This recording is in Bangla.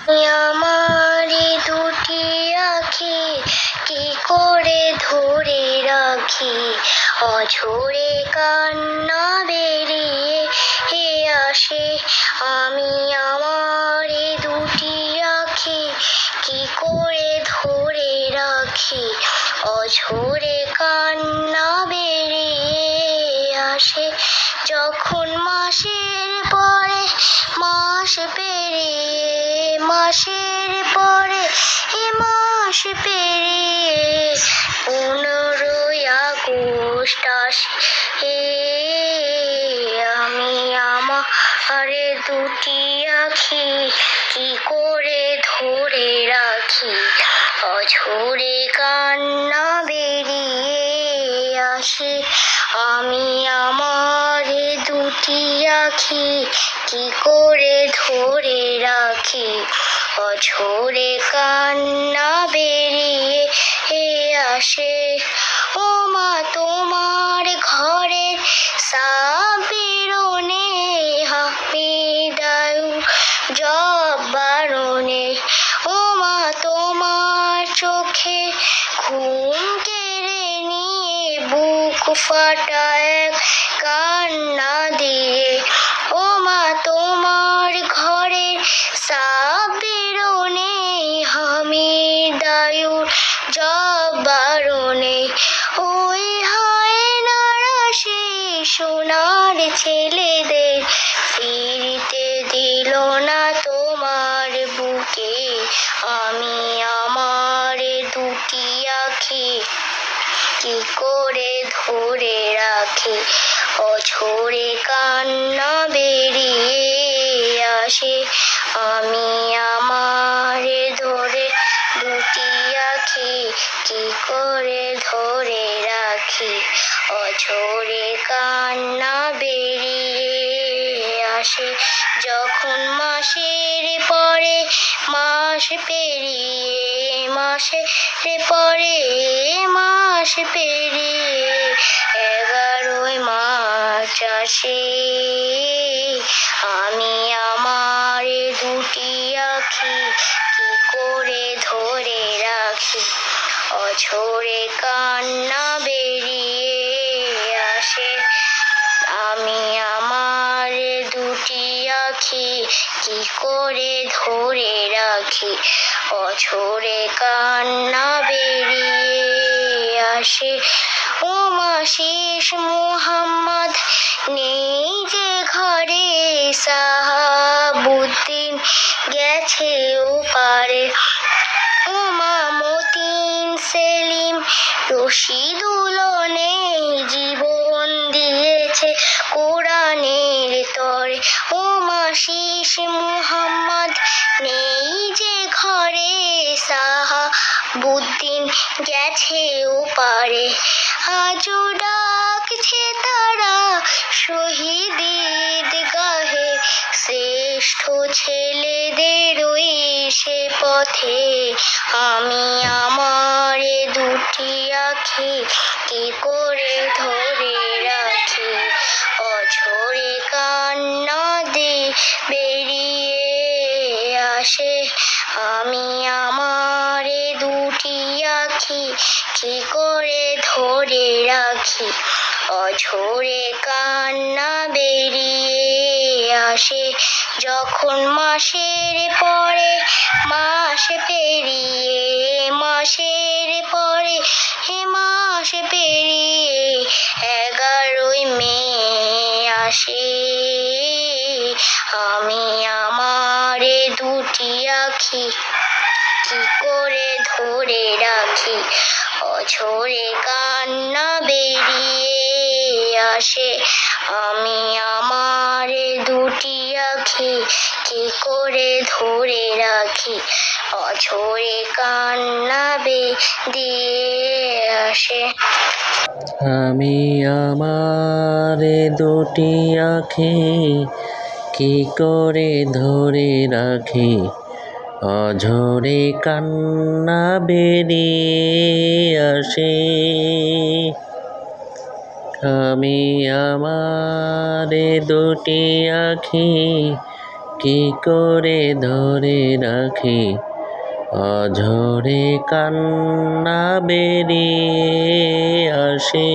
আমারে দুটি আঁখি কি করে ধরে রাখি, অঝরে কান্না বেরিয়ে আসে। আমি আমারে দুটি আঁখি কি করে ধরে রাখি, অঝরে কান্না বেরিয়ে আসে। যখন মাসের পরে মাস পেরিয়ে, মাসের পরে মাস পেরিয়ে 15ই আগস্ট আসে। আমি আমারে দুটি আঁখি কি করে ধরে রাখি, অঝরে কান্না বেরিয়ে আসে। আমি আমারে দুটি আঁখি কি করে ধরে রাখি, অঝরে কান্না বেরিয়ে আসে। ও মা তোমার ঘরের সাবিরনে হামিদায়ু জব্বারনে, ও মা তোমার চোখে ঘুম কেড়ে নিয়ে বুক ফাটা এক কান্না দিয়ে। ও মা তোমার ঘরে সাবিরনে হামিদায়ু জব্বারনে, ওই হয় নারাশি সোনার ছেলেদের ফিরতে দিল না তোমার বুকে। আমি আমারে দুটি আঁখি কি করে ধরে রাখি, অঝরে কান্না বেরিয়ে আসে। আমি আমারে ধরে দুটি আঁখি কি করে ধরে রাখি, অঝরে কান্না বেরিয়ে আসে। যখন মাসের পরে মাস পেরিয়ে, মাসের পরে মাস পেরিয়ে 11ই মার্চ আসে। আমি আমারে দুটি আঁখি কি করে ধরে রাখি, অঝরে কান্না বেরিয়ে আসে। আমি আমারে দুটি আঁখি কি করে ধরে রাখি, অঝরে কান্না বেরিয়ে আসে। ও মা শেষ মুহাম্মদ নেই যে ঘরে, সাহাবুদ্দিন গেছে ওপারে। ও মা মতিন সেলিম রশিদুল নেই, জীবন দিয়েছে কোরআনের তরে। ও মা শেষ মুহাম্মদ নেই যে ঘরে, সাহাবুদ্দিন গেছে ওপারে। আজও ডাকছে তারা শহীদ গাহে, শ্রেষ্ঠ ছেলেদের ওই সে পথে। আমি আমারে দুটি আঁখি কি করে ধরে রাখি, অঝরে কান্না বেরিয়ে আসে। আমি আমারে দুটি আঁখি কি করে ধরে রাখি, অঝরে কান্না বেরিয়ে আসে। যখন মাসের পরে মাস পেরিয়ে, মাসের পরে মাস পেরিয়ে 11ই মে আসে। আমি আমারে দুটি আঁখি কি করে ধরে রাখি, অঝরে কান্না বেরিয়ে আসে। আমি আমারে দুটি আঁখি কি করে ধরে রাখি, অঝরে কান্না বেরিয়ে আসে। আমি আমারে দুটি আঁখি কি করে ধরে রাখি, অঝরে কান্না বেরিয়ে আসে। আমি আমারে দুটি আঁখি কি করে ধরে রাখি অঝরে কান্না বেরিয়ে আসে।